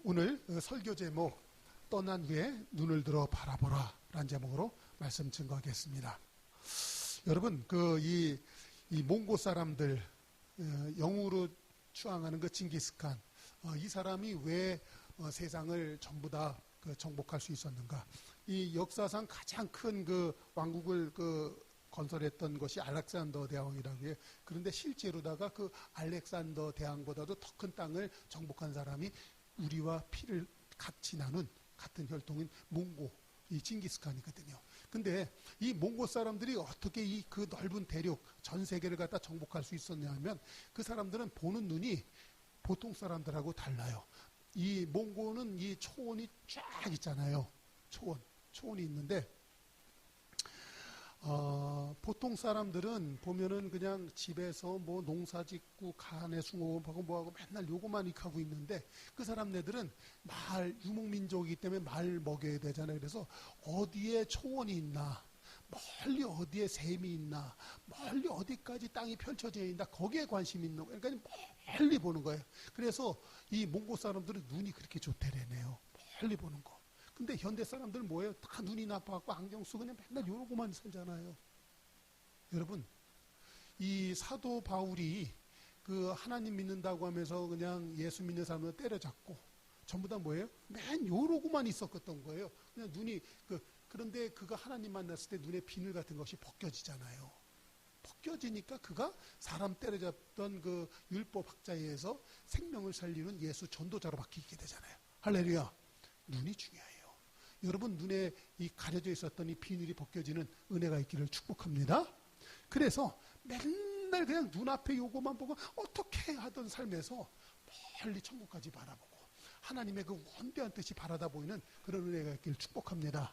오늘 설교 제목 떠난 후에 눈을 들어 바라보라 라는 제목으로 말씀 증거하겠습니다. 여러분 이 몽고 사람들 영으로 추앙하는 그 징기스칸 이 사람이 왜 세상을 전부 다 정복할 수 있었는가? 이 역사상 가장 큰 그 왕국을 건설했던 것이 알렉산더 대왕이라고 해요. 그런데 실제로다가 그 알렉산더 대왕보다도 더 큰 땅을 정복한 사람이 우리와 피를 같이 나눈 같은 혈통인 몽고, 이 징기스칸이거든요. 근데 이 몽고 사람들이 어떻게 그 넓은 대륙, 전 세계를 갖다 정복할 수 있었냐면 그 사람들은 보는 눈이 보통 사람들하고 달라요. 이 몽고는 이 초원이 쫙 있잖아요. 초원이 있는데 보통 사람들은 보면은 그냥 집에서 뭐 농사 짓고 간에 숭어하고 뭐하고 맨날 요거만 익하고 있는데 그 사람네들은 유목민족이기 때문에 말 먹여야 되잖아요. 그래서 어디에 초원이 있나, 멀리 어디에 샘이 있나, 멀리 어디까지 땅이 펼쳐져 있나, 거기에 관심이 있는 거예요. 그러니까 멀리 보는 거예요. 그래서 이 몽고 사람들은 눈이 그렇게 좋대래네요. 멀리 보는 거. 근데 현대 사람들은 뭐예요? 다 눈이 나빠갖고 안경 쓰고 그냥 맨날 이러고만 살잖아요. 여러분, 이 사도 바울이 하나님 믿는다고 하면서 그냥 예수 믿는 사람을 때려잡고 전부 다 뭐예요? 맨 이러고만 있었던 거예요. 그냥 눈이 그런데 그가 하나님 만났을 때 눈에 비늘 같은 것이 벗겨지잖아요. 벗겨지니까 그가 사람 때려잡던 그 율법 학자에 의해서 생명을 살리는 예수 전도자로 바뀌게 되잖아요. 할렐루야. 눈이 중요해요. 여러분 눈에 이 가려져 있었던 이 비늘이 벗겨지는 은혜가 있기를 축복합니다. 그래서 맨날 그냥 눈앞에 요거만 보고 어떻게 하던 삶에서 멀리 천국까지 바라보고 하나님의 그 원대한 뜻이 바라다 보이는 그런 은혜가 있기를 축복합니다.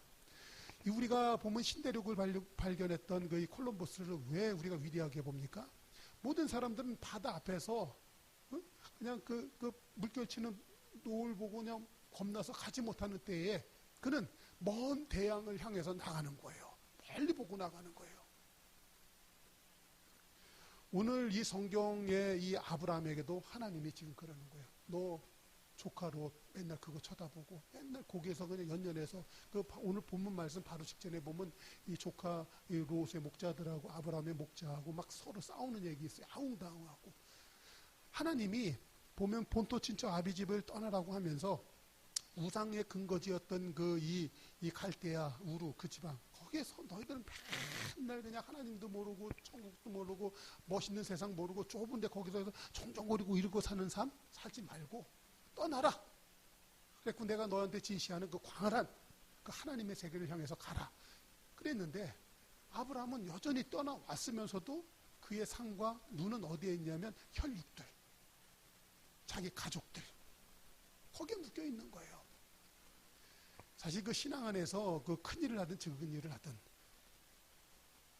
우리가 보면 신대륙을 발견했던 이 콜럼버스를 왜 우리가 위대하게 봅니까? 모든 사람들은 바다 앞에서 그냥 물결 치는 노을 보고 그냥 겁나서 가지 못하는 때에 그는 먼 대양을 향해서 나가는 거예요. 멀리 보고 나가는 거예요. 오늘 이 성경의 이 아브라함에게도 하나님이 지금 그러는 거예요. 너 조카 롯 맨날 그거 쳐다보고 맨날 거기에서 그냥 연연해서 오늘 본문 말씀 바로 직전에 보면 이 조카 이 롯의 목자들하고 아브라함의 목자하고 막 서로 싸우는 얘기 있어요. 아웅다웅하고 하나님이 보면 본토 친척 아비집을 떠나라고 하면서 우상의 근거지였던 이 갈대아 우루 그 지방 거기에서 너희들은 맨날 그냥 하나님도 모르고 천국도 모르고 멋있는 세상 모르고 좁은데 거기서 종종거리고 이러고 사는 삶 살지 말고 떠나라. 그랬고 내가 너한테 지시하는 그 광활한 그 하나님의 세계를 향해서 가라. 그랬는데 아브라함은 여전히 떠나왔으면서도 그의 상과 눈은 어디에 있냐면 혈육들, 자기 가족들 거기에 묶여 있는 거예요. 사실 신앙 안에서 큰 일을 하든 적은 일을 하든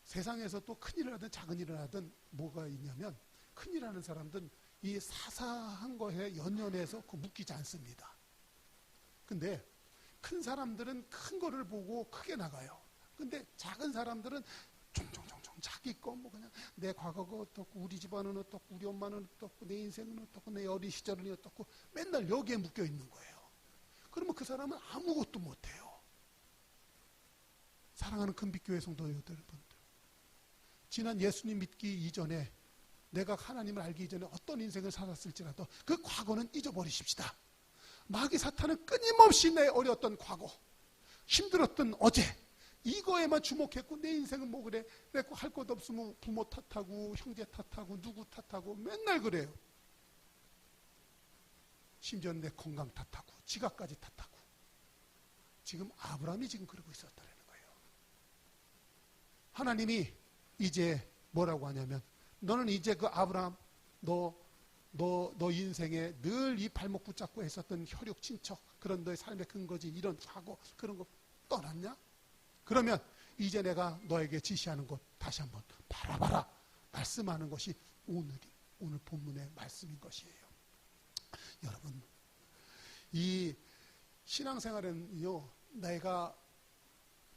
세상에서 또 큰 일을 하든 작은 일을 하든 뭐가 있냐면 큰 일 하는 사람들은 이 사사한 것에 연연해서 묶이지 않습니다. 근데 큰 사람들은 큰 거를 보고 크게 나가요. 근데 작은 사람들은 종종종종 자기 거 뭐 그냥 내 과거가 어떻고 우리 집안은 어떻고 우리 엄마는 어떻고 내 인생은 어떻고 내 어린 시절은 어떻고 맨날 여기에 묶여 있는 거예요. 그러면 그 사람은 아무것도 못해요. 사랑하는 금빛교회 성도 여러분들, 지난 예수님 믿기 이전에 내가 하나님을 알기 이전에 어떤 인생을 살았을지라도 그 과거는 잊어버리십시다. 마귀 사탄은 끊임없이 내 어려웠던 과거, 힘들었던 어제 이거에만 주목했고 내 인생은 뭐 그래 그랬고 할 것 없으면 부모 탓하고 형제 탓하고 누구 탓하고 맨날 그래요. 심지어는 내 건강 탓하고 지각까지 탓하고 지금 아브라함이 지금 그러고 있었다는 거예요. 하나님이 이제 뭐라고 하냐면 너는 이제 그 아브라함 너 인생에 늘 이 발목 붙잡고 했었던 혈육 친척 그런 너의 삶의 근거지 이런 과거 그런 거 떠났냐? 그러면 이제 내가 너에게 지시하는 것 다시 한번 바라봐라 말씀하는 것이 오늘 본문의 말씀인 것이에요. 여러분 이 신앙생활은요 내가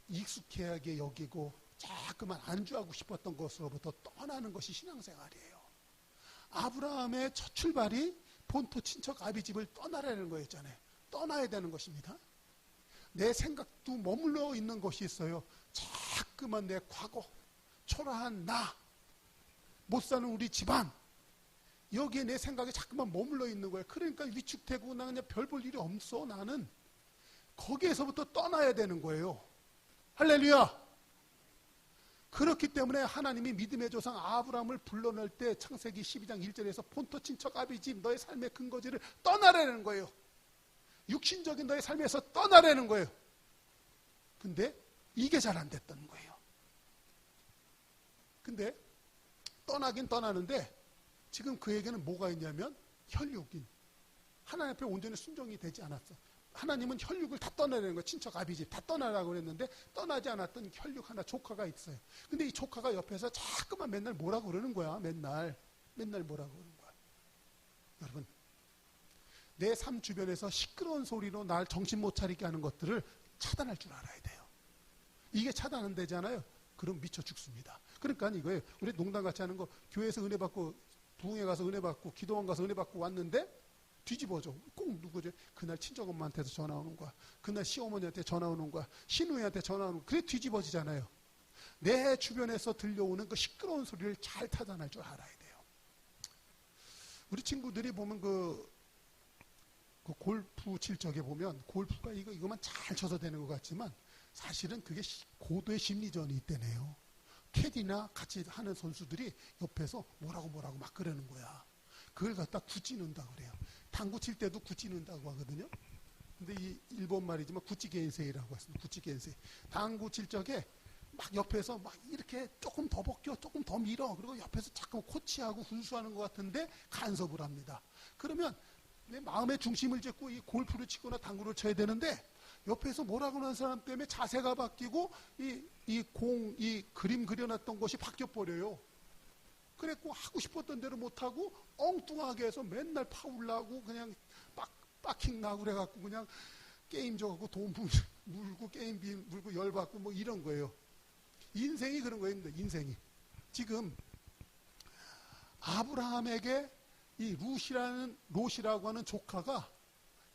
익숙하게 여기고 자꾸만 안주하고 싶었던 것으로부터 떠나는 것이 신앙생활이에요. 아브라함의 첫 출발이 본토 친척 아비집을 떠나라는 거였잖아요. 떠나야 되는 것입니다. 내 생각도 머물러 있는 것이 있어요. 자꾸만 내 과거, 초라한 나, 못 사는 우리 집안, 여기에 내 생각이 자꾸만 머물러 있는 거예요. 그러니까 위축되고 나 그냥 별 볼 일이 없어. 나는 거기에서부터 떠나야 되는 거예요. 할렐루야. 그렇기 때문에 하나님이 믿음의 조상 아브라함을 불러낼 때 창세기 12장 1절에서 본토 친척 아비집 너의 삶의 근거지를 떠나라는 거예요. 육신적인 너의 삶에서 떠나라는 거예요. 근데 이게 잘 안 됐던 거예요. 근데 떠나긴 떠나는데 지금 그에게는 뭐가 있냐면 혈육인. 하나님 앞에 온전히 순종이 되지 않았어. 하나님은 혈육을 다 떠나라는 거예요. 친척 아비집 다 떠나라고 그랬는데 떠나지 않았던 혈육 하나 조카가 있어요. 근데 이 조카가 옆에서 자꾸만 맨날 뭐라고 그러는 거야. 맨날 뭐라고 그러는 거야. 여러분, 내 삶 주변에서 시끄러운 소리로 날 정신 못 차리게 하는 것들을 차단할 줄 알아야 돼요. 이게 차단 안 되잖아요. 그럼 미쳐 죽습니다. 그러니까 이거예요. 우리 농담같이 하는 거, 교회에서 은혜 받고 부흥회 가서 은혜 받고 기도원 가서 은혜 받고 왔는데 뒤집어져. 꼭 누구죠? 그날 친정엄마한테서 전화 오는 거야. 그날 시어머니한테 전화 오는 거야. 시누이한테 전화 오는 거야. 그래 뒤집어지잖아요. 내 주변에서 들려오는 그 시끄러운 소리를 잘 차단할 줄 알아야 돼요. 우리 친구들이 보면 그 골프 칠 적에 보면 골프가 이거만 잘 쳐서 되는 것 같지만 사실은 그게 고도의 심리전이 있대네요. 캐디나 같이 하는 선수들이 옆에서 뭐라고 막 그러는 거야. 그걸 갖다 굳이 넣는다 그래요. 당구 칠 때도 굳이 넣는다고 하거든요. 근데 이 일본 말이지만 구찌 겐세이라고 했습니다. 구찌 겐세이. 당구 칠 적에 막 옆에서 막 이렇게 조금 더 벗겨, 조금 더 밀어. 그리고 옆에서 자꾸 코치하고 훈수하는 것 같은데 간섭을 합니다. 그러면 내 마음의 중심을 잡고 이 골프를 치거나 당구를 쳐야 되는데 옆에서 뭐라고 하는 사람 때문에 자세가 바뀌고 이 그림 그려놨던 것이 바뀌어버려요. 그랬고 하고 싶었던 대로 못하고 엉뚱하게 해서 맨날 파울 나고 그냥 빡킹 나고 그래갖고 그냥 게임 져갖고 돈 물고 게임비 물고 열받고 뭐 이런 거예요. 인생이 그런 거예요. 인생이. 지금 아브라함에게 이 롯이라고 하는 조카가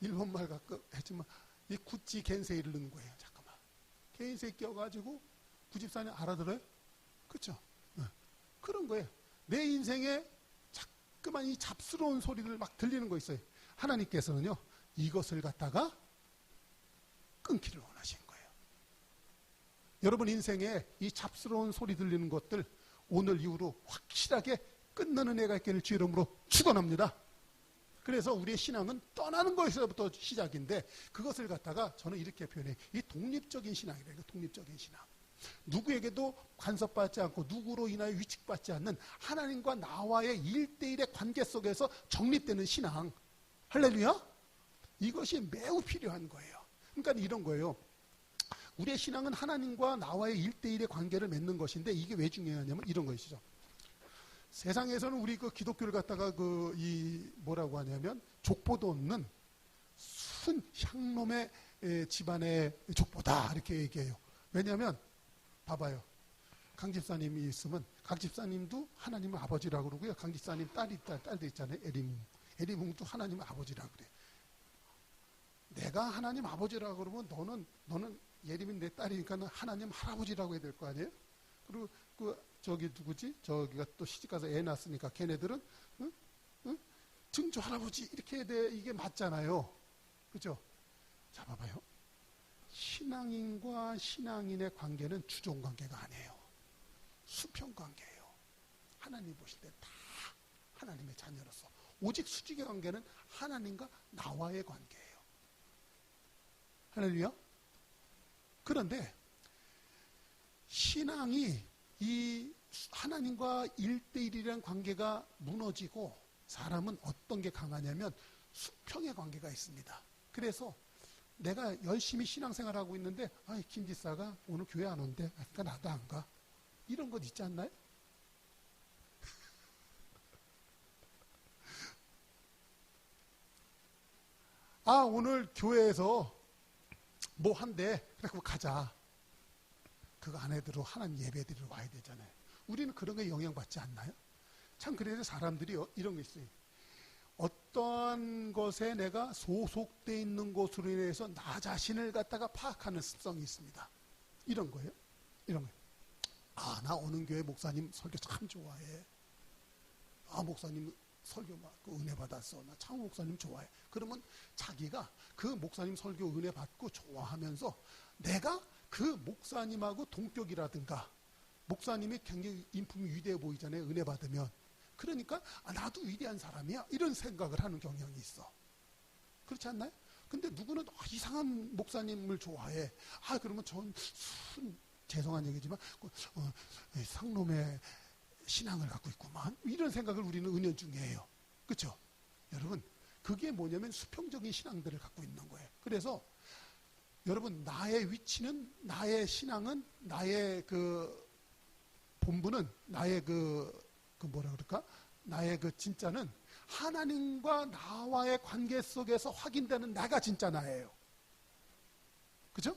일본말 갖고 했지만 이 구찌 겐세이를 넣는 거예요. 잠깐만. 겐세이 껴가지고 부집사님 알아들어요? 그렇죠? 네. 그런 거예요. 내 인생에 자꾸만 이 잡스러운 소리를 막 들리는 거 있어요. 하나님께서는요, 이것을 갖다가 끊기를 원하신 거예요. 여러분 인생에 이 잡스러운 소리 들리는 것들 오늘 이후로 확실하게 끊는 은혜가 있기를 주 이름으로 축원합니다. 그래서 우리의 신앙은 떠나는 것에서부터 시작인데 그것을 갖다가 저는 이렇게 표현해요. 이 독립적인 신앙이래요. 독립적인 신앙. 누구에게도 간섭받지 않고 누구로 인하여 위축받지 않는 하나님과 나와의 1대1의 관계 속에서 정립되는 신앙. 할렐루야? 이것이 매우 필요한 거예요. 그러니까 이런 거예요. 우리의 신앙은 하나님과 나와의 1대1의 관계를 맺는 것인데 이게 왜 중요하냐면 이런 것이죠. 세상에서는 우리 그 기독교를 갖다가 뭐라고 하냐면 족보도 없는 순 향놈의 집안의 족보다 이렇게 얘기해요. 왜냐하면 봐봐요. 강 집사님이 있으면 강 집사님도 하나님의 아버지라고 그러고요. 강 집사님 딸도 있잖아요. 에리뭉도 하나님의 아버지라고 그래. 내가 하나님 아버지라고 그러면 너는 예림이 내 딸이니까 하나님 할아버지라고 해야 될 거 아니에요? 그리고 저기 누구지? 저기가 또 시집가서 애 낳았으니까 걔네들은 응? 증조 할아버지 이렇게 해야 돼. 이게 맞잖아요. 그죠? 자 봐봐요. 신앙인과 신앙인의 관계는 주종 관계가 아니에요. 수평 관계예요. 하나님 보실 때 다 하나님의 자녀로서 오직 수직의 관계는 하나님과 나와의 관계예요. 할렐루야? 그런데 신앙이 이 하나님과 1대1이라는 관계가 무너지고 사람은 어떤 게 강하냐면 수평의 관계가 있습니다. 그래서 내가 열심히 신앙생활하고 있는데 김 지사가 오늘 교회 안 온대. 그러니까 나도 안 가. 이런 것 있지 않나요? 오늘 교회에서 뭐 한대. 그래서 가자. 그거 안에들어 하나님 예배드리러 와야 되잖아요. 우리는 그런 게 영향받지 않나요? 참 그래서 사람들이 이런 게 있어요. 어떠한 것에 내가 소속되어 있는 것으로 인해서 나 자신을 갖다가 파악하는 습성이 있습니다. 이런 거예요. 이런 거예요. 아, 나 어느 교회 목사님 설교 참 좋아해. 아, 목사님 설교 막 은혜 받았어. 나 창호 목사님 좋아해. 그러면 자기가 그 목사님 설교 은혜 받고 좋아하면서 내가 그 목사님하고 동격이라든가 목사님이 굉장히 인품이 위대해 보이잖아요. 은혜 받으면. 그러니까 아, 나도 위대한 사람이야. 이런 생각을 하는 경향이 있어. 그렇지 않나요? 근데 누구는 이상한 목사님을 좋아해. 아, 그러면 전 죄송한 얘기지만 상놈의 신앙을 갖고 있구만. 이런 생각을 우리는 은연중에 해요. 그렇죠? 여러분, 그게 뭐냐면 수평적인 신앙들을 갖고 있는 거예요. 그래서 여러분, 나의 위치는, 나의 신앙은, 나의 그 본분은, 나의 뭐라 그럴까? 나의 그 진짜는 하나님과 나와의 관계 속에서 확인되는 나가 진짜 나예요. 그죠?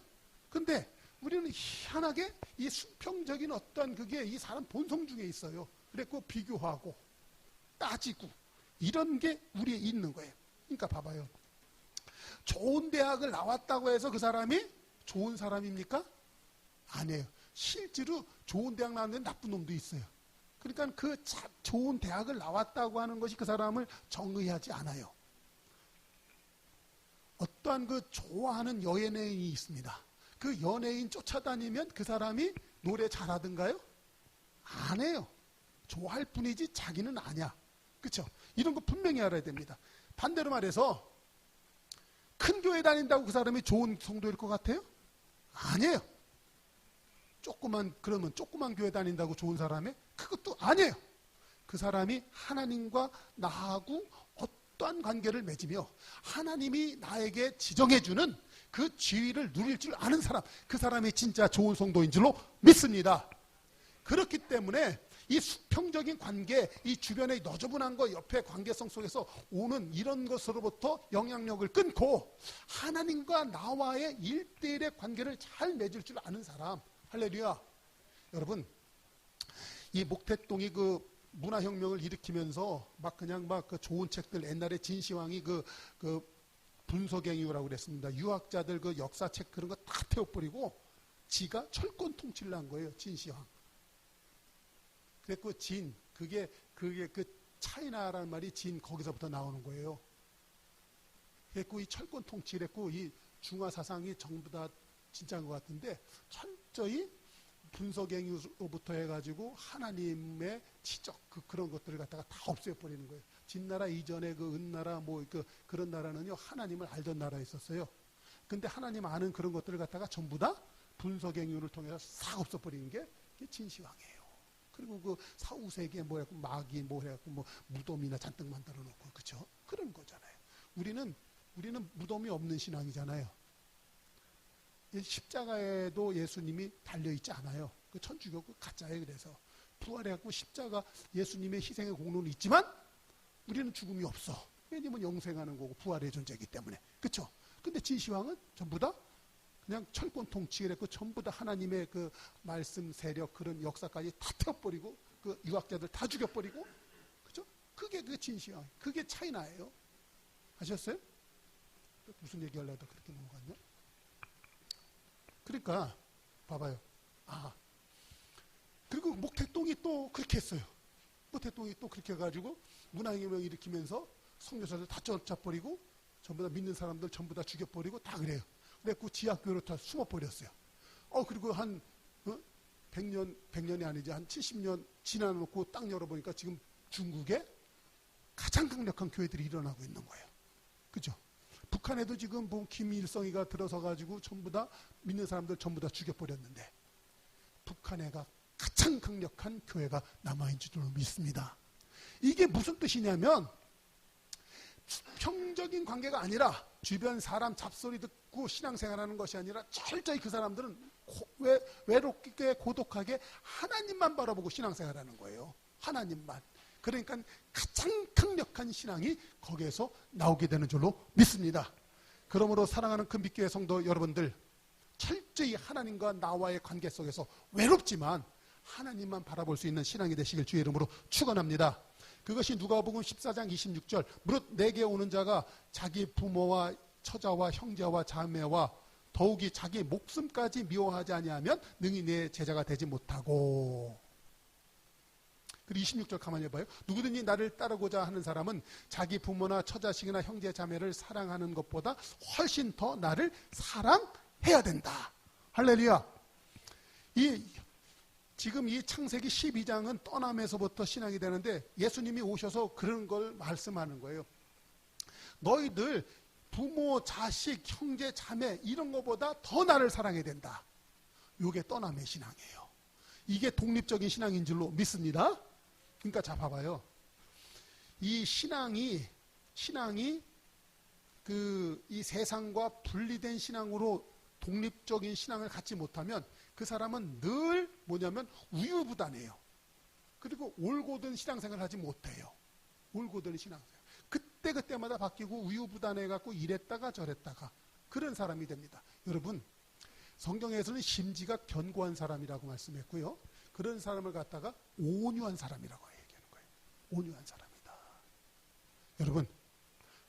근데 우리는 희한하게 이 수평적인 어떤 그게 이 사람 본성 중에 있어요. 그래서 비교하고 따지고 이런 게 우리에 있는 거예요. 그러니까 봐봐요. 좋은 대학을 나왔다고 해서 그 사람이 좋은 사람입니까? 아니에요. 실제로 좋은 대학 나왔는데 나쁜 놈도 있어요. 그러니까 그 좋은 대학을 나왔다고 하는 것이 그 사람을 정의하지 않아요. 어떠한 그 좋아하는 연예인이 있습니다. 그 연예인 쫓아다니면 그 사람이 노래 잘하던가요? 안 해요. 좋아할 뿐이지 자기는 아니야. 그렇죠? 이런 거 분명히 알아야 됩니다. 반대로 말해서 큰 교회 다닌다고 그 사람이 좋은 성도일 것 같아요? 아니에요. 그러면 조그만 교회 다닌다고 좋은 사람이? 그것도 아니에요. 그 사람이 하나님과 나하고 어떠한 관계를 맺으며 하나님이 나에게 지정해주는 그 지위를 누릴 줄 아는 사람, 그 사람이 진짜 좋은 성도인 줄로 믿습니다. 그렇기 때문에 이 수평적인 관계, 이 주변의 너저분한 것, 옆의 관계성 속에서 오는 이런 것으로부터 영향력을 끊고 하나님과 나와의 1대1의 관계를 잘 맺을 줄 아는 사람. 할렐루야. 여러분, 이 목택동이 그 문화혁명을 일으키면서 막 그냥 막 그 좋은 책들, 옛날에 진시황이 그 분서갱유라고 그랬습니다. 유학자들 그 역사책 그런 거 다 태워버리고 지가 철권 통치를 한 거예요. 진시황. 그래서 그게 그 차이나라는 말이 진 거기서부터 나오는 거예요. 그래서 이 철권 통치를 했고 이 중화 사상이 전부 다 진짜인 것 같은데 철저히 분서갱유로부터 해가지고 하나님의 지적 그런 것들을 갖다가 다 없애버리는 거예요. 진나라 이전에 그 은나라 그런 나라는요 하나님을 알던 나라에 있었어요. 근데 하나님 아는 그런 것들을 갖다가 전부 다 분서갱유를 통해서 싹 없애버리는 게 진시황이에요. 그리고 그 사후세계에 마귀 해갖고 무덤이나 잔뜩 만들어 놓고 그죠? 그런 거잖아요. 우리는 무덤이 없는 신앙이잖아요. 십자가에도 예수님이 달려있지 않아요. 그 천주교 가짜예요. 그래서 부활해갖고 십자가 예수님의 희생의 공로는 있지만 우리는 죽음이 없어. 왜냐면 영생하는 거고 부활의 존재이기 때문에. 그렇죠? 근데 진시황은 전부 다 그냥 철권 통치를 했고 전부 다 하나님의 그 말씀 세력 그런 역사까지 다 태워버리고 그 유학자들 다 죽여버리고 그렇죠? 그게 그 진시황. 그게 차이나예요. 아셨어요? 무슨 얘기하려다 그렇게 넘어갔냐? 그러니까 봐봐요. 그리고 목택동이 또 그렇게 했어요. 목택동이 또 그렇게 해가지고 문화혁명을 일으키면서 성교사들 다 쫓아버리고 전부 다 믿는 사람들 전부 다 죽여버리고 다 그래요. 그래갖고 지하교회로 다 숨어버렸어요. 그리고 한 100년이 아니지 한 70년 지나놓고 딱 열어보니까 지금 중국에 가장 강력한 교회들이 일어나고 있는 거예요. 그죠? 북한에도 지금 김일성이가 들어서가지고 전부 다 믿는 사람들 전부 다 죽여버렸는데 북한에가 가장 강력한 교회가 남아있는 줄로 믿습니다. 이게 무슨 뜻이냐면 수평적인 관계가 아니라 주변 사람 잡소리 듣고 신앙생활하는 것이 아니라 철저히 그 사람들은 외롭게 고독하게 하나님만 바라보고 신앙생활하는 거예요. 하나님만. 그러니까 가장 강력한 신앙이 거기에서 나오게 되는 줄로 믿습니다. 그러므로 사랑하는 큰 빛교회 성도 여러분들, 철저히 하나님과 나와의 관계 속에서 외롭지만 하나님만 바라볼 수 있는 신앙이 되시길 주의 이름으로 축원합니다. 그것이 누가복음 14장 26절 무릇 내게 오는 자가 자기 부모와 처자와 형제와 자매와 더욱이 자기 목숨까지 미워하지 아니하면 능히 내 제자가 되지 못하고. 그리고 26절 가만히 봐요. 누구든지 나를 따르고자 하는 사람은 자기 부모나 처자식이나 형제 자매를 사랑하는 것보다 훨씬 더 나를 사랑해야 된다. 할렐루야. 지금 이 창세기 12장은 떠남에서부터 신앙이 되는데 예수님이 오셔서 그런 걸 말씀하는 거예요. 너희들 부모, 자식, 형제, 자매 이런 것보다 더 나를 사랑해야 된다. 이게 떠남의 신앙이에요. 이게 독립적인 신앙인 줄로 믿습니다. 그러니까 자 봐봐요. 이 신앙이 이 세상과 분리된 신앙으로 독립적인 신앙을 갖지 못하면 그 사람은 늘 뭐냐면 우유부단해요. 그리고 올곧은 신앙생활을 하지 못해요. 올곧은 신앙생활. 그때마다 바뀌고 우유부단해갖고 이랬다가 저랬다가 그런 사람이 됩니다. 여러분, 성경에서는 심지가 견고한 사람이라고 말씀했고요. 그런 사람을 갖다가 온유한 사람이라고 얘기하는 거예요. 온유한 사람이다. 여러분,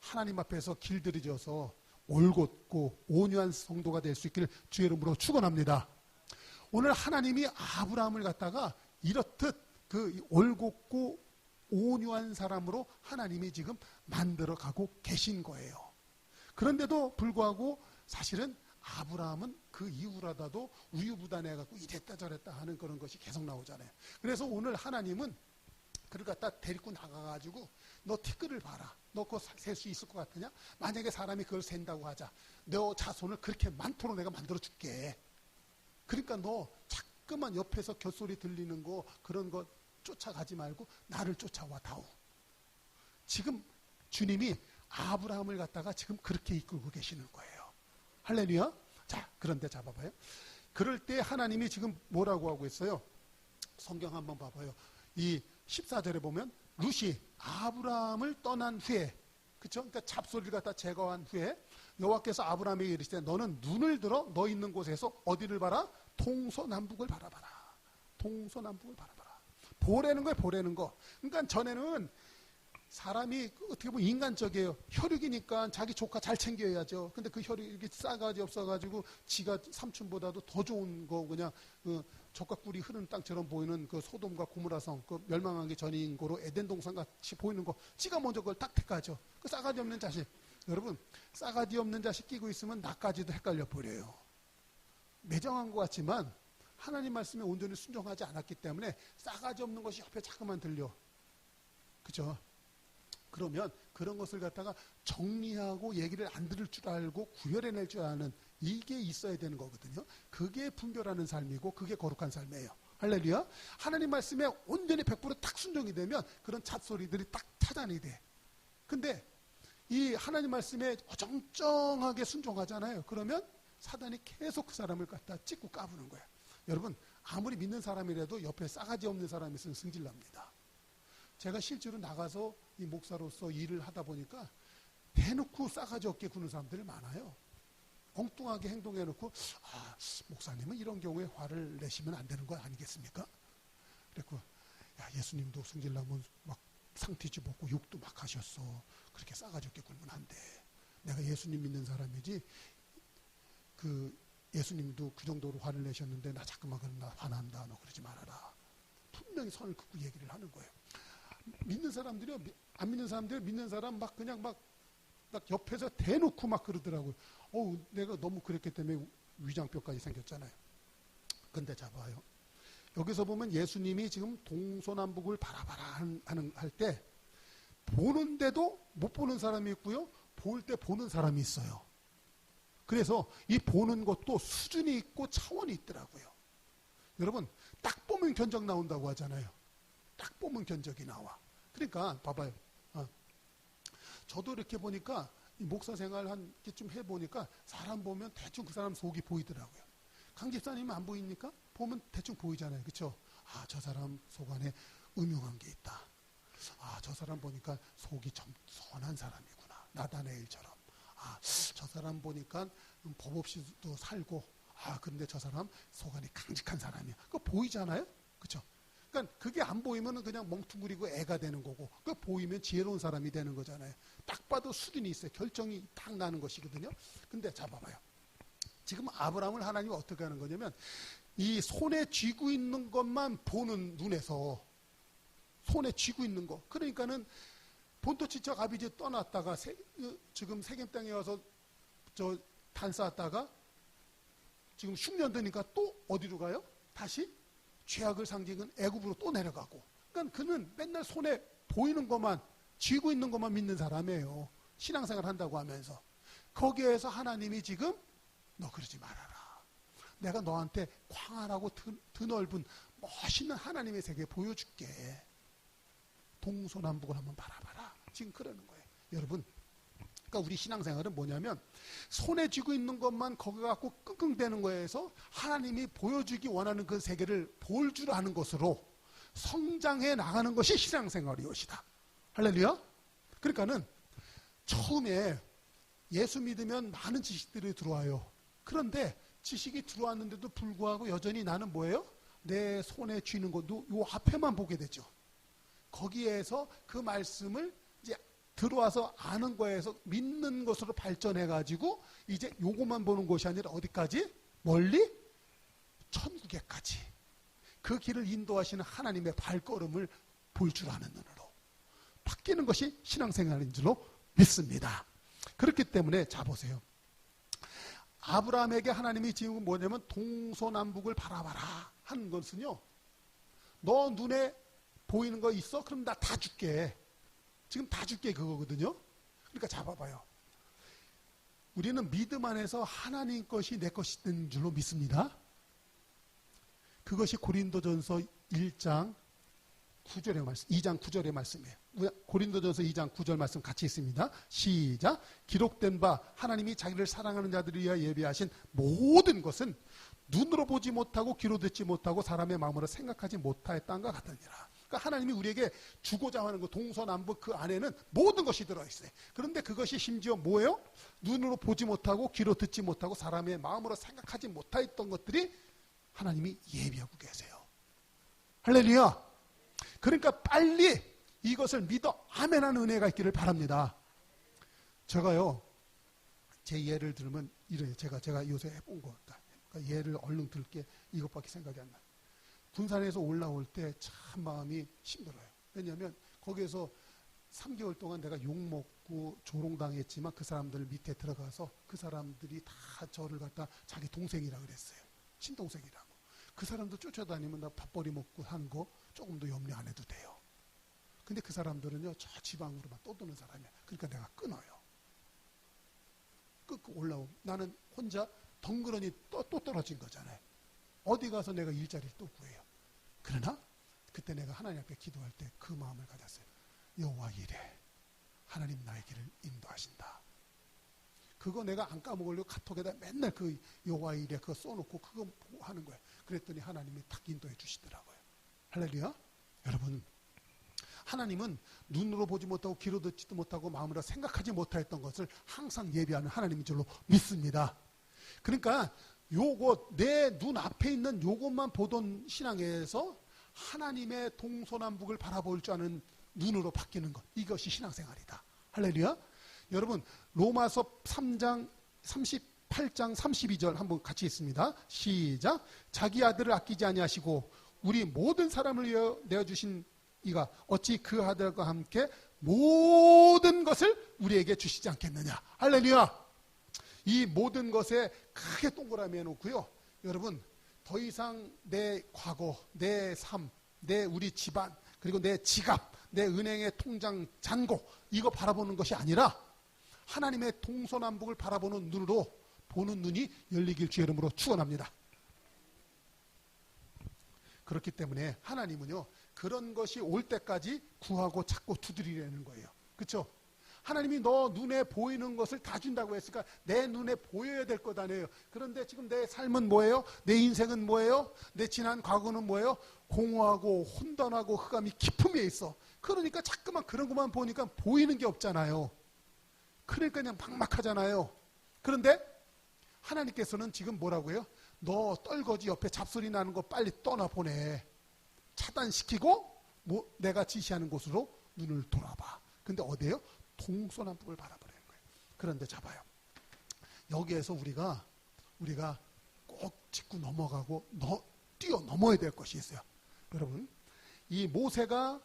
하나님 앞에서 길들여져서 올곧고 온유한 성도가 될 수 있기를 주의 이름으로 축원합니다. 오늘 하나님이 아브라함을 갖다가 이렇듯 그 올곧고 온유한 사람으로 하나님이 지금 만들어가고 계신 거예요. 그런데도 불구하고 사실은 아브라함은 그 이후라도 우유부단해갖고 이랬다 저랬다 하는 그런 것이 계속 나오잖아요. 그래서 오늘 하나님은 그를 갖다 데리고 나가가지고 너 티끌을 봐라. 너 그거 셀 수 있을 것 같으냐? 만약에 사람이 그걸 센다고 하자. 너 자손을 그렇게 많도록 내가 만들어줄게. 그러니까 너 자꾸만 옆에서 곁소리 들리는 거 그런 거 쫓아가지 말고 나를 쫓아와 다오. 지금 주님이 아브라함을 갖다가 지금 그렇게 이끌고 계시는 거예요. 할렐루야. 자, 그런데 잡아봐요. 그럴 때 하나님이 지금 뭐라고 하고 있어요? 성경 한번 봐봐요. 이 14절에 보면 룻이 아브라함을 떠난 후에, 그쵸? 그러니까 잡소리를 갖다 제거한 후에 여호와께서 아브라함에게 이르시되 너는 눈을 들어 너 있는 곳에서 어디를 봐라? 동서남북을 바라봐라. 동서남북을 바라봐라. 보라는 거예요, 보라는 거. 그러니까 전에는 사람이 어떻게 보면 인간적이에요. 혈육이니까 자기 조카 잘 챙겨야죠. 근데 그 혈육이 싸가지 없어가지고 지가 삼촌보다도 더 좋은 거 그냥 조카 꿀이 흐르는 땅처럼 보이는 그 소돔과 고모라성 그 멸망하기 전인 거로 에덴 동산 같이 보이는 거 지가 먼저 그걸 딱 택하죠. 그 싸가지 없는 자식. 여러분, 싸가지 없는 자식 끼고 있으면 나까지도 헷갈려 버려요. 매정한 것 같지만 하나님 말씀에 온전히 순종하지 않았기 때문에 싸가지 없는 것이 옆에 자꾸만 들려. 그죠? 그러면 그런 것을 갖다가 정리하고 얘기를 안 들을 줄 알고 구별해낼 줄 아는 이게 있어야 되는 거거든요. 그게 분별하는 삶이고 그게 거룩한 삶이에요. 할렐루야. 하나님 말씀에 온전히 100%딱 순종이 되면 그런 잣소리들이 딱 차단이 돼. 근데 이 하나님 말씀에 어정쩡하게 순종하잖아요. 그러면 사단이 계속 그 사람을 갖다 찍고 까부는 거예요. 여러분, 아무리 믿는 사람이라도 옆에 싸가지 없는 사람이 있으면 승질납니다. 제가 실제로 나가서 이 목사로서 일을 하다 보니까 대놓고 싸가지 없게 구는 사람들이 많아요. 엉뚱하게 행동해놓고 목사님은 이런 경우에 화를 내시면 안 되는 거 아니겠습니까? 그랬고 예수님도 승질나면 막 상티지 벗고 욕도 막 하셨어. 그렇게 싸가지 없게 굴면 안 돼. 내가 예수님 믿는 사람이지 예수님도 그 정도로 화를 내셨는데 나 자꾸만 그럼 나 화난다. 너 그러지 말아라. 분명히 선을 긋고 얘기를 하는 거예요. 믿는 사람들이요, 안 믿는 사람들 믿는 사람 막 그냥 막 옆에서 대놓고 막 그러더라고요. 내가 너무 그랬기 때문에 위장병까지 생겼잖아요. 근데 잡아요. 여기서 보면 예수님이 지금 동서남북을 바라봐라 할 때 보는데도 못 보는 사람이 있고요. 볼 때 보는 사람이 있어요. 그래서 이 보는 것도 수준이 있고 차원이 있더라고요. 여러분, 딱 보면 견적 나온다고 하잖아요. 딱 보면 견적이 나와. 그러니까 봐봐요. 저도 이렇게 보니까 이 목사 생활 한 게 좀 해보니까 사람 보면 대충 그 사람 속이 보이더라고요. 강 집사님은 안 보입니까? 보면 대충 보이잖아요. 그렇죠? 저 사람 속 안에 음흉한 게 있다. 저 사람 보니까 속이 좀 선한 사람이구나. 나다네일처럼. 저 사람 보니까 법 없이도 살고 근데 저 사람 속 안에 강직한 사람이야. 그거 보이잖아요? 그렇죠? 그러니까 그게 안 보이면 그냥 멍뚱그리고 애가 되는 거고, 그 보이면 지혜로운 사람이 되는 거잖아요. 딱 봐도 수준이 있어요. 결정이 딱 나는 것이거든요. 근데 자 봐봐요. 지금 아브라함을 하나님이 어떻게 하는 거냐면, 이 손에 쥐고 있는 것만 보는 눈에서, 손에 쥐고 있는 거. 그러니까는 본토 친척 아비지 떠났다가 지금 세겜 땅에 와서 단 쌓았다가 지금 흉년 되니까 또 어디로 가요? 다시 죄악을 상징은 애굽으로 또 내려가고. 그러니까 그는 맨날 손에 보이는 것만, 쥐고 있는 것만 믿는 사람이에요. 신앙생활 한다고 하면서. 거기에서 하나님이 지금 너 그러지 말아라. 내가 너한테 광활하고 드넓은 멋있는 하나님의 세계 보여줄게. 동서남북을 한번 바라봐라. 지금 그러는 거예요. 여러분, 그러니까 우리 신앙생활은 뭐냐면 손에 쥐고 있는 것만 거기 갖고 끙끙대는 거에서 하나님이 보여주기 원하는 그 세계를 볼 줄 아는 것으로 성장해 나가는 것이 신앙생활이것이다. 할렐루야. 그러니까는 처음에 예수 믿으면 많은 지식들이 들어와요. 그런데 지식이 들어왔는데도 불구하고 여전히 나는 뭐예요? 내 손에 쥐는 것도 요 앞에만 보게 되죠. 거기에서 그 말씀을 이제 들어와서 아는 거에서 믿는 것으로 발전해가지고 이제 요것만 보는 것이 아니라 어디까지? 멀리? 천국에까지. 그 길을 인도하시는 하나님의 발걸음을 볼 줄 아는 눈으로 바뀌는 것이 신앙생활인 줄로 믿습니다. 그렇기 때문에 자 보세요. 아브라함에게 하나님이 지금 뭐냐면 동서남북을 바라봐라 하는 것은요. 너 눈에 보이는 거 있어? 그럼 나 다 줄게. 지금 다 줄게 그거거든요. 그러니까 잡아봐요. 우리는 믿음 안에서 하나님 것이 내 것이 된 줄로 믿습니다. 그것이 고린도전서 1장 9절의 말씀, 2장 9절의 말씀이에요. 고린도전서 2장 9절 말씀 같이 있습니다. 시작. 기록된 바 하나님이 자기를 사랑하는 자들을 위하여 예비하신 모든 것은 눈으로 보지 못하고 귀로 듣지 못하고 사람의 마음으로 생각하지 못하였다는 것 같으니라. 그러니까 하나님이 우리에게 주고자 하는 그 동서남북 그 안에는 모든 것이 들어있어요. 그런데 그것이 심지어 뭐예요? 눈으로 보지 못하고 귀로 듣지 못하고 사람의 마음으로 생각하지 못했던 것들이 하나님이 예비하고 계세요. 할렐루야. 그러니까 빨리 이것을 믿어 아멘하는 은혜가 있기를 바랍니다. 제가요, 제 예를 들면 이래요. 제가 요새 해본 거. 그러니까 예를 얼른 들게 이것밖에 생각이 안 나요. 군산에서 올라올 때 참 마음이 힘들어요. 왜냐하면 거기에서 3개월 동안 내가 욕먹고 조롱당했지만 그 사람들 밑에 들어가서 그 사람들이 다 저를 갖다 자기 동생이라 그랬어요. 친동생이라고. 그 사람도 쫓아다니면 나 밥벌이 먹고 하는 거 조금도 염려 안 해도 돼요. 근데 그 사람들은요, 저 지방으로만 떠도는 사람이야. 그러니까 내가 끊어요. 끊고 올라오고 나는 혼자 덩그러니 또 떨어진 거잖아요. 어디 가서 내가 일자리를 또 구해요. 그러나 그때 내가 하나님 앞에 기도할 때 그 마음을 가졌어요. 여호와 이래 하나님 나의 길을 인도하신다. 그거 내가 안 까먹으려고 카톡에다 맨날 그 여호와 이래 그거 써놓고 그거 보고 하는 거예요. 그랬더니 하나님이 딱 인도해 주시더라고요. 할렐루야. 여러분, 하나님은 눈으로 보지 못하고 귀로 듣지도 못하고 마음으로 생각하지 못했던 것을 항상 예비하는 하나님인 줄로 믿습니다. 그러니까 요거 내 눈 앞에 있는 요것만 보던 신앙에서 하나님의 동서남북을 바라볼 줄 아는 눈으로 바뀌는 것, 이것이 신앙생활이다. 할렐루야. 여러분, 로마서 3장 38장 32절 한번 같이 있습니다. 시작. 자기 아들을 아끼지 아니하시고 우리 모든 사람을 위하여 내어주신 이가 어찌 그 아들과 함께 모든 것을 우리에게 주시지 않겠느냐. 할렐루야. 이 모든 것에 크게 동그라미 해놓고요. 여러분, 더 이상 내 과거, 내 삶, 내 우리 집안, 그리고 내 지갑, 내 은행의 통장 잔고 이거 바라보는 것이 아니라 하나님의 동서남북을 바라보는 눈으로 보는 눈이 열리길 주의 이름으로 축원합니다. 그렇기 때문에 하나님은요, 그런 것이 올 때까지 구하고 찾고 두드리려는 거예요. 그렇죠? 하나님이 너 눈에 보이는 것을 다 준다고 했으니까 내 눈에 보여야 될 것 아니에요. 그런데 지금 내 삶은 뭐예요? 내 인생은 뭐예요? 내 지난 과거는 뭐예요? 공허하고 혼돈하고 흑암이 깊음에 있어. 그러니까 자꾸만 그런 것만 보니까 보이는 게 없잖아요. 그러니까 그냥 막막하잖아요. 그런데 하나님께서는 지금 뭐라고 해요? 너 떨거지 옆에 잡소리 나는 거 빨리 떠나보내. 차단시키고 내가 지시하는 곳으로 눈을 돌아봐. 근데 어디에요? 동서남북을 바라보라는 거예요. 그런데 잡아요. 여기에서 우리가 꼭 짚고 넘어가고 뛰어넘어야 될 것이 있어요. 여러분, 이 모세가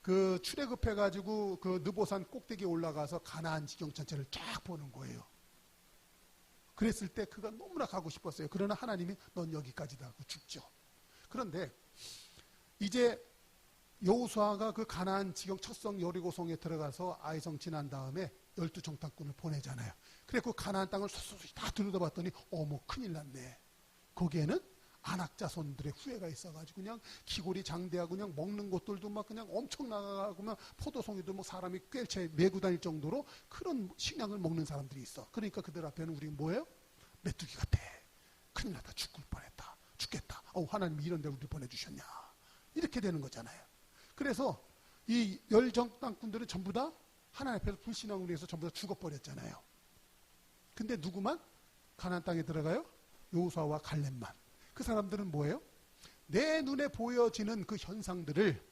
그 출애굽해가지고 그 느보산 꼭대기에 올라가서 가나안 지경 전체를 쫙 보는 거예요. 그랬을 때 그가 너무나 가고 싶었어요. 그러나 하나님이 넌 여기까지다 하고 죽죠. 그런데 이제 여호수아가 그 가나안 지경 첫성 여리고성에 들어가서 아이성 지난 다음에 12정탐꾼을 보내잖아요. 그래 그 가나안 땅을 소소히 다 들여다봤더니 어머 큰일 났네. 거기에는 아낙 자손들의 후예가 있어가지고 그냥 기골이 장대하고 그냥 먹는 것들도 막 그냥 엄청 나가고 막 포도송이도 뭐 사람이 꿰채 메고 다닐 정도로 그런 식량을 먹는 사람들이 있어. 그러니까 그들 앞에는 우리 뭐예요? 메뚜기 같아. 큰일 났다. 죽을 뻔했다. 죽겠다. 하나님이 이런 데 우리 보내주셨냐. 이렇게 되는 거잖아요. 그래서 이 열정땅꾼들은 전부 다 하나님 앞에서 불신앙으로 해서 전부 다 죽어버렸잖아요. 근데 누구만 가나안 땅에 들어가요? 여호수아와 갈렙만. 그 사람들은 뭐예요? 내 눈에 보여지는 그 현상들을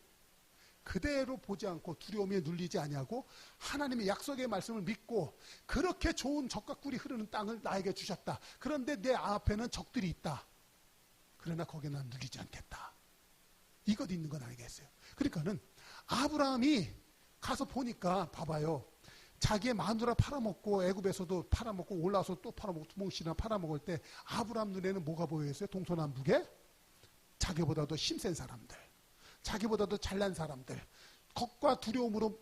그대로 보지 않고 두려움에 눌리지 아니하고 하나님의 약속의 말씀을 믿고 그렇게 좋은 적과 꿀이 흐르는 땅을 나에게 주셨다. 그런데 내 앞에는 적들이 있다. 그러나 거기에 난 눌리지 않겠다. 이것 있는 건 아니겠어요. 그러니까는 아브라함이 가서 보니까 봐봐요. 자기의 마누라 팔아먹고 애굽에서도 팔아먹고 올라와서 또 팔아먹고 두목씩이나 팔아먹을 때 아브라함 눈에는 뭐가 보였어요? 동서남북에 자기보다도 힘센 사람들, 자기보다도 잘난 사람들, 겁과 두려움으로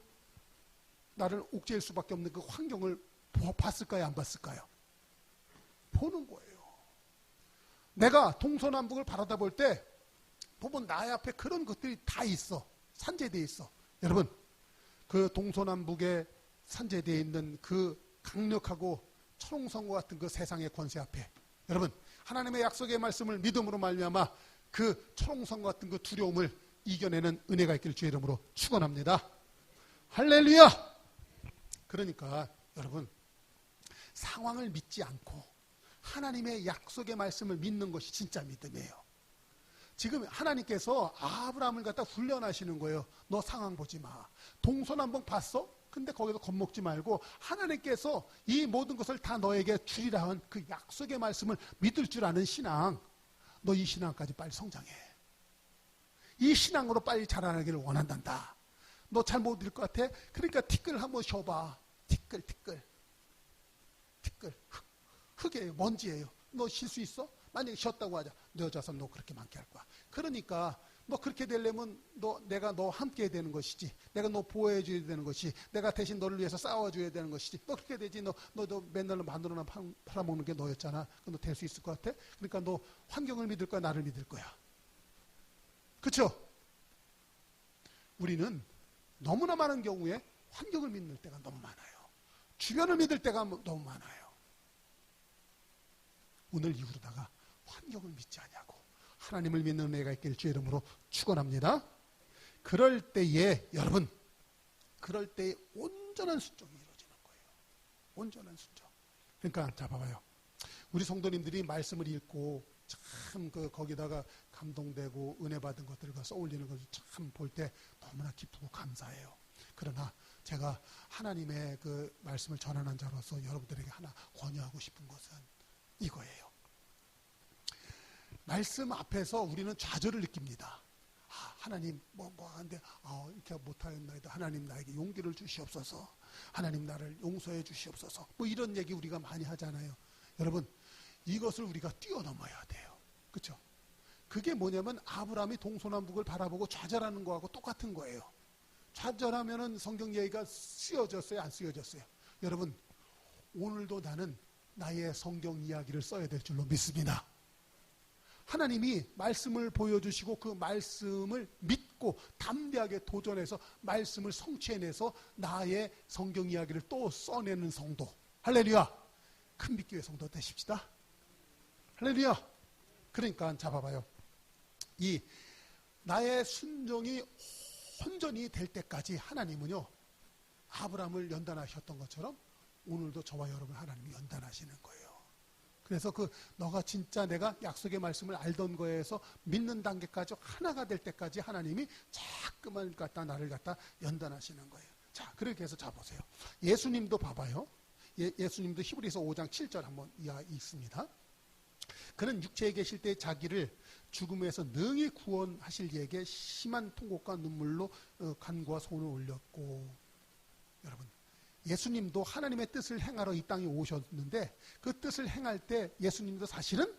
나를 옥죄일 수밖에 없는 그 환경을 봤을까요? 안 봤을까요? 보는 거예요. 내가 동서남북을 바라다 볼 때 보면 나의 앞에 그런 것들이 다 있어. 산재되어 있어. 여러분, 그 동서남북에 산재되어 있는 그 강력하고 초롱성과 같은 그 세상의 권세 앞에 여러분, 하나님의 약속의 말씀을 믿음으로 말미암아 그 초롱성과 같은 그 두려움을 이겨내는 은혜가 있기를 주의 이름으로 축원합니다. 할렐루야! 그러니까 여러분, 상황을 믿지 않고 하나님의 약속의 말씀을 믿는 것이 진짜 믿음이에요. 지금 하나님께서 아브라함을 갖다 훈련하시는 거예요. 너 상황 보지 마. 동서남북 봤어? 근데 거기서 겁먹지 말고 하나님께서 이 모든 것을 다 너에게 주리라 한 그 약속의 말씀을 믿을 줄 아는 신앙, 너 이 신앙까지 빨리 성장해. 이 신앙으로 빨리 자라나기를 원한단다. 너 잘 못 읽을 것 같아? 그러니까 티끌 한번 쉬어봐. 티끌 흙이에요. 먼지예요. 너 쉴 수 있어? 만약에 쉬었다고 하자. 너 여자서 너 그렇게 많게 할 거야. 그러니까 너 그렇게 되려면 내가 너 함께 해야 되는 것이지. 내가 너 보호해 줘야 되는 것이. 내가 대신 너를 위해서 싸워줘야 되는 것이지. 너 그렇게 되지. 너도 맨날 만들어나 팔아먹는 게 너였잖아. 너 될 수 있을 것 같아? 그러니까 너 환경을 믿을 거야? 나를 믿을 거야? 그렇죠? 우리는 너무나 많은 경우에 환경을 믿는 때가 너무 많아요. 주변을 믿을 때가 너무 많아요. 오늘 이후로다가 환경을 믿지 않냐고 하나님을 믿는 은혜가 있길 주의 이름으로 축원합니다. 그럴 때에 여러분, 그럴 때에 온전한 순종이 이루어지는 거예요. 온전한 순종. 그러니까 자 봐봐요. 우리 성도님들이 말씀을 읽고 참 거기다가 감동되고 은혜 받은 것들과 써올리는 것을 참 볼 때 너무나 기쁘고 감사해요. 그러나 제가 하나님의 그 말씀을 전하는 자로서 여러분들에게 하나 권유하고 싶은 것은 이거예요. 말씀 앞에서 우리는 좌절을 느낍니다. 하나님 하는데 이렇게 못하였나이다. 하나님 나에게 용기를 주시옵소서. 하나님 나를 용서해 주시옵소서. 이런 얘기 우리가 많이 하잖아요. 여러분, 이것을 우리가 뛰어넘어야 돼요. 그렇죠? 그게 뭐냐면 아브라함이 동서남북을 바라보고 좌절하는 거하고 똑같은 거예요. 좌절하면은 성경 얘기가 쓰여졌어요? 안 쓰여졌어요? 여러분, 오늘도 나는 나의 성경 이야기를 써야 될 줄로 믿습니다. 하나님이 말씀을 보여주시고 그 말씀을 믿고 담대하게 도전해서 말씀을 성취해내서 나의 성경 이야기를 또 써내는 성도. 할렐루야! 큰 빛교회 성도 되십시다. 할렐루야! 그러니까 잡아봐요. 이 나의 순종이 온전히 될 때까지 하나님은요, 아브라함을 연단하셨던 것처럼 오늘도 저와 여러분 하나님이 연단하시는 거예요. 그래서 너가 진짜 내가 약속의 말씀을 알던 거에서 믿는 단계까지 하나가 될 때까지 하나님이 자꾸만 나를 갖다 연단하시는 거예요. 자, 그렇게 해서 자 보세요. 예수님도 봐봐요. 예수님도 히브리서 5장 7절 한번 있습니다. 그는 육체에 계실 때 자기를 죽음에서 능히 구원하실 이에게 심한 통곡과 눈물로 간구와 소원을 올렸고, 여러분 예수님도 하나님의 뜻을 행하러 이 땅에 오셨는데 그 뜻을 행할 때 예수님도 사실은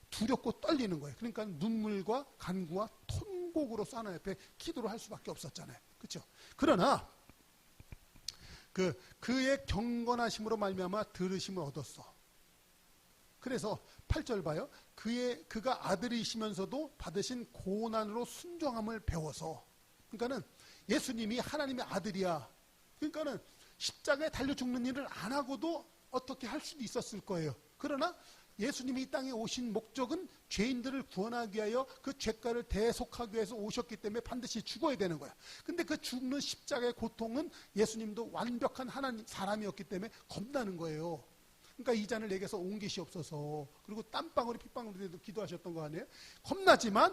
두렵고 떨리는 거예요. 그러니까 눈물과 간구와 통곡으로서 하나님 앞에 기도를 할 수밖에 없었잖아요. 그렇죠? 그러나 그의 경건하심으로 말미암아 들으심을 얻었어. 그래서 8절 봐요. 그가 아들이시면서도 받으신 고난으로 순종함을 배워서. 그러니까는 예수님이 하나님의 아들이야. 그러니까는 십자가에 달려 죽는 일을 안 하고도 어떻게 할 수도 있었을 거예요. 그러나 예수님이 이 땅에 오신 목적은 죄인들을 구원하기 위하여 그 죄가를 대속하기 위해서 오셨기 때문에 반드시 죽어야 되는 거야. 근데 그 죽는 십자가의 고통은 예수님도 완벽한 하나님 사람이었기 때문에 겁나는 거예요. 그러니까 이 잔을 내게서 옮기시옵소서. 그리고 땀방울이 핏방울이 기도하셨던 거 아니에요? 겁나지만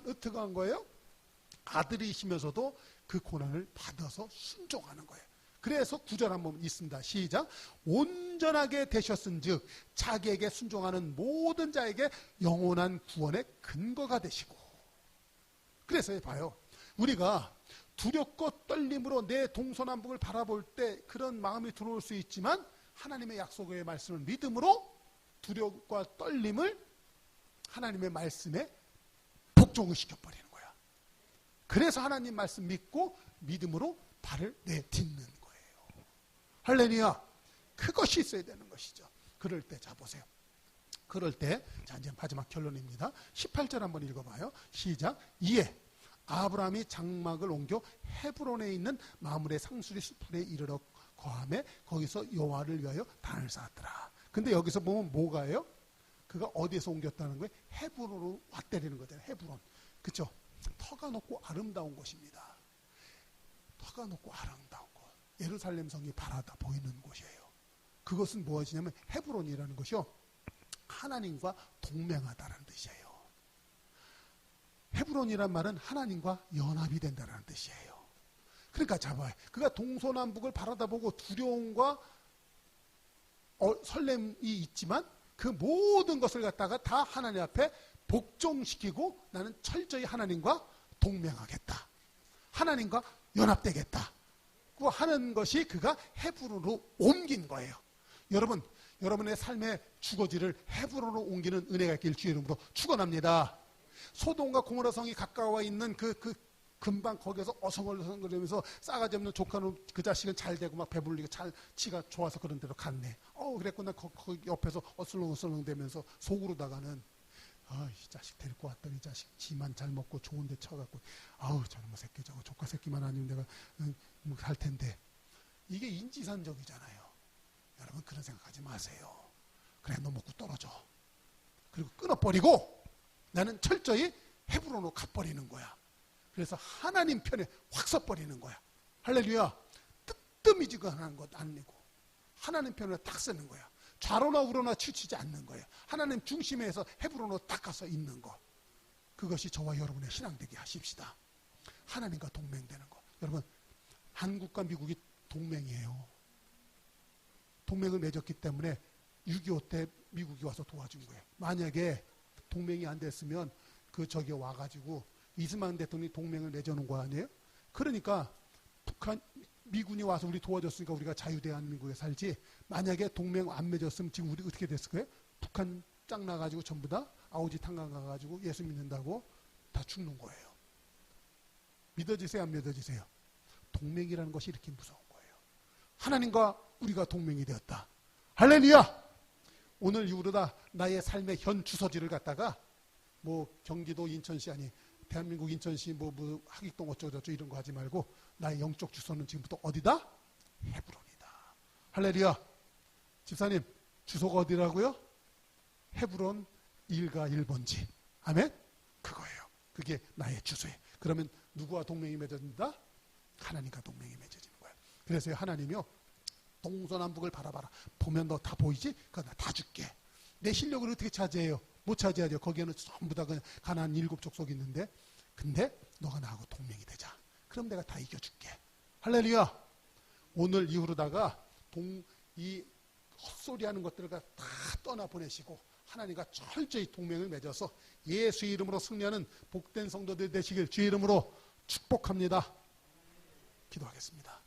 어떻게 한 거예요? 아들이시면서도 그 고난을 받아서 순종하는 거예요. 그래서 9절 한번 있습니다. 시작. 온전하게 되셨은즉 자기에게 순종하는 모든 자에게 영원한 구원의 근거가 되시고. 그래서 봐요. 우리가 두렵고 떨림으로 내 동서남북을 바라볼 때 그런 마음이 들어올 수 있지만 하나님의 약속의 말씀을 믿음으로 두려움과 떨림을 하나님의 말씀에 복종을 시켜버리는 거야. 그래서 하나님 말씀 믿고 믿음으로 발을 내딛는 거예요. 할렐루야. 그것이 있어야 되는 것이죠. 그럴 때, 자 보세요. 그럴 때, 자 이제 마지막 결론입니다. 18절 한번 읽어봐요. 시작. 이에 아브라함이 장막을 옮겨 헤브론에 있는 마므레 상수리 수풀에 이르러 거함에 거기서 여호와를 위하여 단을 쌓았더라. 근데 여기서 보면 뭐가요? 그가 어디에서 옮겼다는 거예요? 헤브론으로 왔다는 거잖아요. 헤브론. 그렇죠? 터가 높고 아름다운 곳입니다. 터가 높고 아름다운 곳. 예루살렘 성이 바라다 보이는 곳이에요. 그것은 무엇이냐면 헤브론이라는 것이요. 하나님과 동맹하다라는 뜻이에요. 헤브론이란 말은 하나님과 연합이 된다는 뜻이에요. 그러니까 잡아요. 그가 동서남북을 바라다보고 두려움과 설렘이 있지만 그 모든 것을 갖다가 다 하나님 앞에 복종시키고 나는 철저히 하나님과 동맹하겠다. 하나님과 연합되겠다. 그 하는 것이 그가 헤브론으로 옮긴 거예요. 여러분, 여러분의 삶의 주거지를 헤브론으로 옮기는 은혜가 있길 주의 이름으로 축원합니다. 소돔과 고모라 성이 가까워 있는 금방 거기서 어성어성거리면서 싸가지 없는 조카는 그 자식은 잘 되고 막 배불리고 잘 치가 좋아서 그런 데로 갔네. 그랬구나. 거기 옆에서 어슬렁어슬렁 되면서 속으로다가는 이 자식 데리고 왔더니 이 자식 지만 잘 먹고 좋은 데 쳐갖고 저놈의 새끼 저거 조카 새끼만 아니면 내가 할 텐데. 이게 인지상정이잖아요. 여러분 그런 생각하지 마세요. 그래 너 먹고 떨어져. 그리고 끊어버리고 나는 철저히 헤브론으로 가버리는 거야. 그래서 하나님 편에 확 서버리는 거야. 할렐루야. 뜨뜨미지근한 것 아니고 하나님 편으로 딱 쓰는 거야. 좌로나 우로나 치우치지 않는 거예요. 하나님 중심에서 헤브론으로 딱 가서 있는 거. 그것이 저와 여러분의 신앙 되게 하십시다. 하나님과 동맹되는 거. 여러분 한국과 미국이 동맹이에요. 동맹을 맺었기 때문에 6.25 때 미국이 와서 도와준 거예요. 만약에 동맹이 안 됐으면 저기 와가지고 이스만 대통령이 동맹을 맺어놓은 거 아니에요? 그러니까 미군이 와서 우리 도와줬으니까 우리가 자유대한민국에 살지. 만약에 동맹 안 맺었으면 지금 우리 어떻게 됐을까요? 북한 짱 나가지고 전부 다 아우지 탄광 가가지고 예수 믿는다고 다 죽는 거예요. 믿어지세요? 안 믿어지세요? 동맹이라는 것이 이렇게 무서운 거예요. 하나님과 우리가 동맹이 되었다. 할렐루야! 오늘 이후로 다 나의 삶의 현 주소지를 갖다가 경기도 인천시 아니 대한민국 인천시 하객동 어쩌고저쩌고 이런 거 하지 말고 나의 영적 주소는 지금부터 어디다? 헤브론이다. 할렐루야. 집사님 주소가 어디라고요? 헤브론 1가 1번지. 아멘? 그거예요. 그게 나의 주소예요. 그러면 누구와 동맹이 맺어진다? 하나님과 동맹이 맺어지는 거예요. 그래서 하나님이요 동서남북을 바라봐라. 보면 너 다 보이지? 그거 나 다 줄게. 내 실력으로 어떻게 차지해요? 못 차지하죠. 거기에는 전부 다 그냥 가나안 7족속이 있는데, 근데 너가 나하고 동맹이 되자. 그럼 내가 다 이겨줄게. 할렐루야. 오늘 이후로다가 이 헛소리하는 것들을 다 떠나보내시고 하나님과 철저히 동맹을 맺어서 예수의 이름으로 승리하는 복된 성도들 되시길 주의 이름으로 축복합니다. 기도하겠습니다.